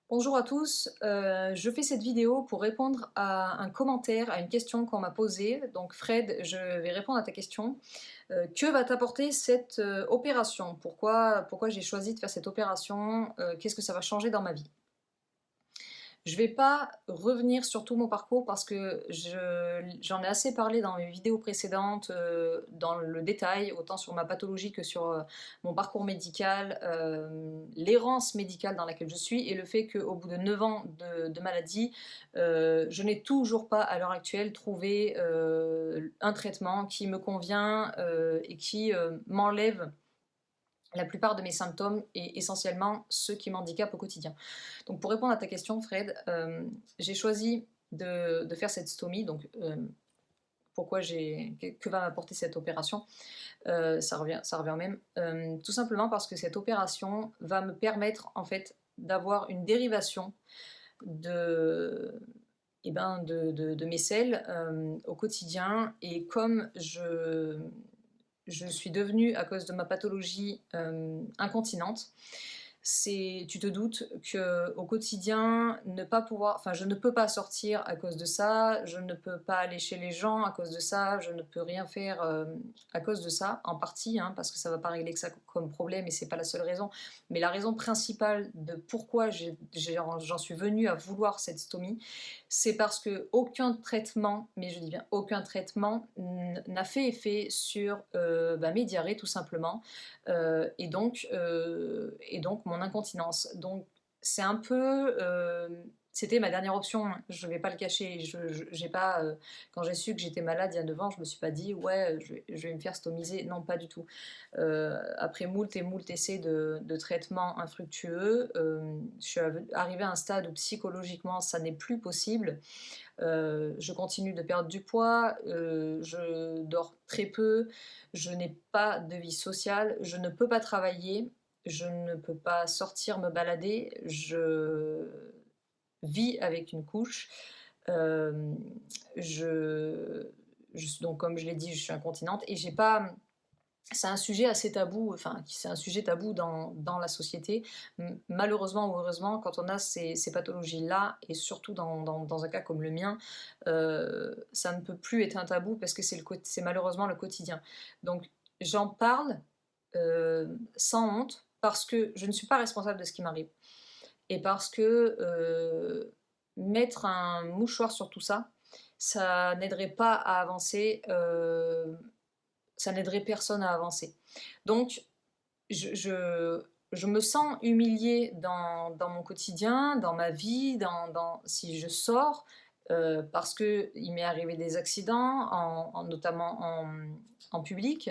Bonjour à tous, je fais cette vidéo pour répondre à un commentaire, à une question qu'on m'a posée. Donc Fred, je vais répondre à ta question. Que va t'apporter cette opération? Pourquoi j'ai choisi de faire cette opération? Qu'est-ce que ça va changer dans ma vie? Je vais pas revenir sur tout mon parcours parce que j'en ai assez parlé dans mes vidéos précédentes, dans le détail, autant sur ma pathologie que sur mon parcours médical, l'errance médicale dans laquelle je suis et le fait qu'au bout de 9 ans de maladie, je n'ai toujours pas à l'heure actuelle trouvé un traitement qui me convient et qui m'enlève la plupart de mes symptômes et essentiellement ceux qui m'handicapent au quotidien. Donc pour répondre à ta question, Fred, j'ai choisi de faire cette stomie. Donc que va m'apporter cette opération? Ça revient au même. Tout simplement parce que cette opération va me permettre en fait d'avoir une dérivation de, de mes selles au quotidien. Et comme je suis devenue, à cause de ma pathologie, incontinente. Tu te doutes que au quotidien, ne pas pouvoir, enfin, je ne peux pas sortir à cause de ça, je ne peux pas aller chez les gens à cause de ça, je ne peux rien faire à cause de ça, en partie, hein, parce que ça ne va pas régler que ça comme problème et c'est pas la seule raison. Mais la raison principale de pourquoi j'en suis venue à vouloir cette stomie, c'est parce que aucun traitement, mais je dis bien aucun traitement, n'a fait effet sur mes diarrhées tout simplement, et donc mon incontinence. Donc c'est un peu, c'était ma dernière option, hein, je ne vais pas le cacher. J'ai pas, quand j'ai su que j'étais malade il y a 9 ans, je ne me suis pas dit ouais, je vais me faire stomiser. Non, pas du tout. Après moult et moult essais de traitements infructueux, je suis arrivée à un stade où psychologiquement ça n'est plus possible. Je continue de perdre du poids, je dors très peu, je n'ai pas de vie sociale, je ne peux pas travailler, je ne peux pas sortir me balader, je vis avec une couche. Euh, je, donc comme je l'ai dit, je suis incontinente et j'ai pas, c'est un sujet assez tabou, enfin, c'est un sujet tabou dans la société. Malheureusement ou heureusement, quand on a ces pathologies-là, et surtout dans un cas comme le mien, ça ne peut plus être un tabou parce que c'est malheureusement le quotidien. Donc j'en parle sans honte parce que je ne suis pas responsable de ce qui m'arrive. Et parce que mettre un mouchoir sur tout ça, ça n'aiderait pas à avancer. Ça n'aiderait personne à avancer. Donc, je, je, je me sens humiliée dans mon quotidien, dans ma vie, si je sors, parce qu'il m'est arrivé des accidents, notamment en public.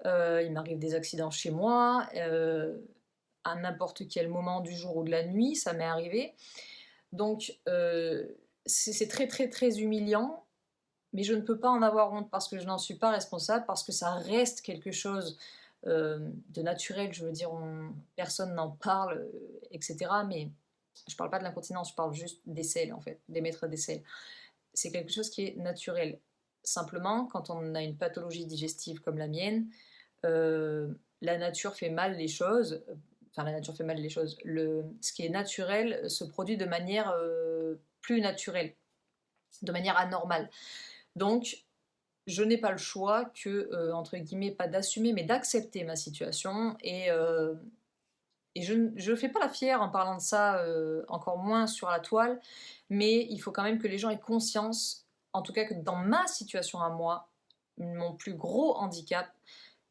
Il m'arrive des accidents chez moi, à n'importe quel moment du jour ou de la nuit, ça m'est arrivé. Donc, c'est très très très humiliant, mais je ne peux pas en avoir honte parce que je n'en suis pas responsable, parce que ça reste quelque chose de naturel. Je veux dire, personne n'en parle, etc. Mais je ne parle pas de l'incontinence, je parle juste des selles, en fait, d'émettre des selles. C'est quelque chose qui est naturel. Simplement, quand on a une pathologie digestive comme la mienne, la nature fait mal les choses. Enfin, la nature fait mal les choses. Ce qui est naturel se produit de manière plus naturelle, de manière anormale. Donc, je n'ai pas le choix que, entre guillemets, pas d'assumer, mais d'accepter ma situation. Et je ne fais pas la fière en parlant de ça, encore moins sur la toile, mais il faut quand même que les gens aient conscience, en tout cas que dans ma situation à moi, mon plus gros handicap,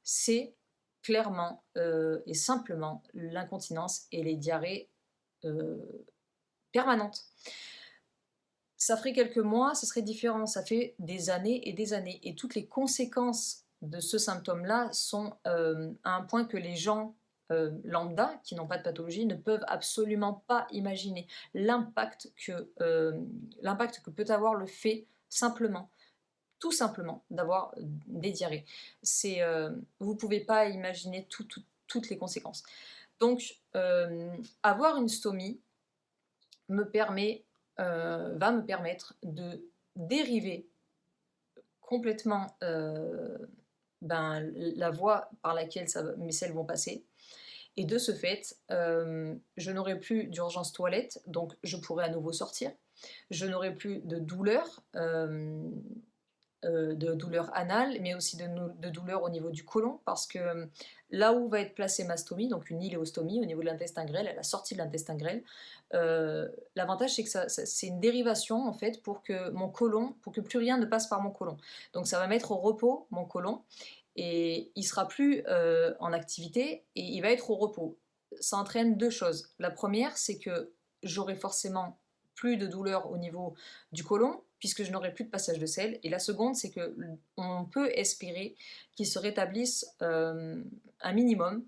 c'est clairement et simplement l'incontinence et les diarrhées euh, permanentes. Ça ferait quelques mois, ça serait différent. Ça fait des années et des années. Et toutes les conséquences de ce symptôme-là sont à un point que les gens lambda, qui n'ont pas de pathologie, ne peuvent absolument pas imaginer l'impact que peut avoir le fait simplement, tout simplement, d'avoir des diarrhées. Vous ne pouvez pas imaginer toutes les conséquences. Donc, avoir une stomie va me permettre de dériver complètement ben, la voie par laquelle mes selles vont passer. Et de ce fait, je n'aurai plus d'urgence toilette, donc je pourrai à nouveau sortir. Je n'aurai plus de douleurs anales, mais aussi de douleurs au niveau du côlon, parce que là où va être placée ma stomie, donc une iléostomie au niveau de l'intestin grêle, à la sortie de l'intestin grêle, l'avantage c'est que c'est une dérivation en fait pour que mon côlon, pour que plus rien ne passe par mon côlon. Donc ça va mettre au repos mon côlon, et il sera plus en activité, et il va être au repos. Ça entraîne deux choses. La première, c'est que j'aurai forcément plus de douleur au niveau du côlon, puisque je n'aurai plus de passage de sel. Et la seconde, c'est que on peut espérer qu'il se rétablisse un minimum,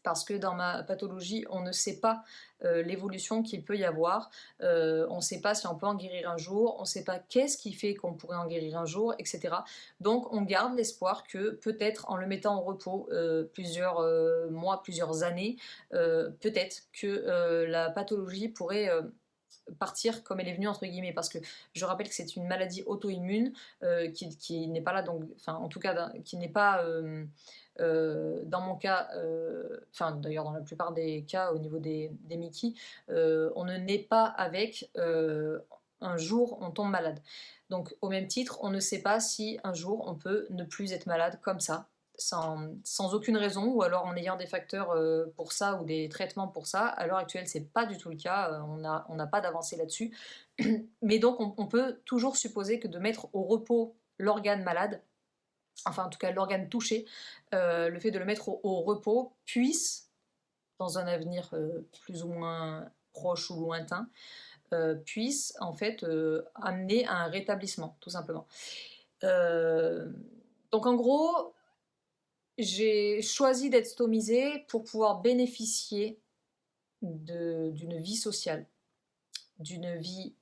parce que dans ma pathologie, on ne sait pas l'évolution qu'il peut y avoir, on ne sait pas si on peut en guérir un jour, on ne sait pas qu'est-ce qui fait qu'on pourrait en guérir un jour, etc. Donc on garde l'espoir que peut-être en le mettant au repos plusieurs mois, plusieurs années, peut-être que la pathologie pourrait partir comme elle est venue entre guillemets, parce que je rappelle que c'est une maladie auto-immune qui n'est pas là, donc enfin en tout cas qui n'est pas dans mon cas, enfin d'ailleurs dans la plupart des cas au niveau des Mickey, on ne naît pas avec un jour on tombe malade. Donc au même titre, on ne sait pas si un jour on peut ne plus être malade comme ça, sans aucune raison, ou alors en ayant des facteurs pour ça ou des traitements pour ça. À l'heure actuelle, c'est pas du tout le cas, on n'a pas d'avancée là-dessus. Mais donc on peut toujours supposer que de mettre au repos l'organe malade, enfin en tout cas l'organe touché, le fait de le mettre au repos puisse, dans un avenir plus ou moins proche ou lointain, puisse en fait amener à un rétablissement, tout simplement. Donc en gros, j'ai choisi d'être stomisée pour pouvoir bénéficier d'une vie sociale, d'une vie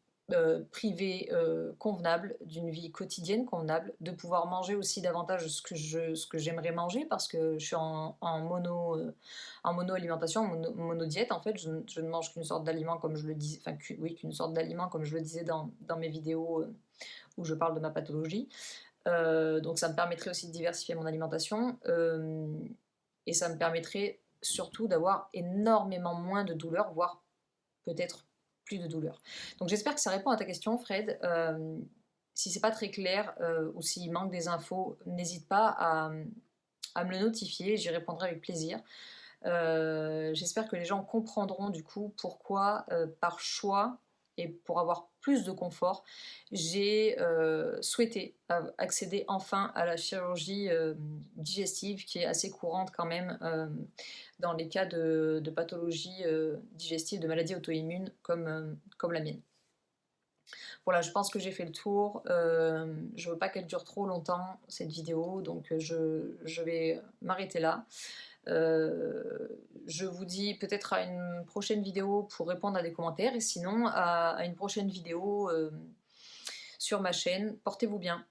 privée convenable, d'une vie quotidienne convenable, de pouvoir manger aussi davantage ce que j'aimerais manger, parce que je suis en mono-alimentation, mono-diète en fait, je ne mange qu'une sorte d'aliment comme je le disais, enfin oui, qu'une sorte d'aliment comme je le disais dans mes vidéos où je parle de ma pathologie. Donc ça me permettrait aussi de diversifier mon alimentation, et ça me permettrait surtout d'avoir énormément moins de douleurs, voire peut-être plus de douleurs. Donc j'espère que ça répond à ta question, Fred. Si c'est pas très clair ou s'il manque des infos, n'hésite pas à me le notifier, j'y répondrai avec plaisir. J'espère que les gens comprendront du coup pourquoi, par choix et pour avoir plus de confort, j'ai souhaité accéder enfin à la chirurgie digestive, qui est assez courante quand même dans les cas de pathologies digestives, de maladies auto-immunes comme la mienne. Voilà, je pense que j'ai fait le tour. Je veux pas qu'elle dure trop longtemps, cette vidéo, donc je vais m'arrêter là. Je vous dis peut-être à une prochaine vidéo pour répondre à des commentaires, et sinon à une prochaine vidéo sur ma chaîne. Portez-vous bien.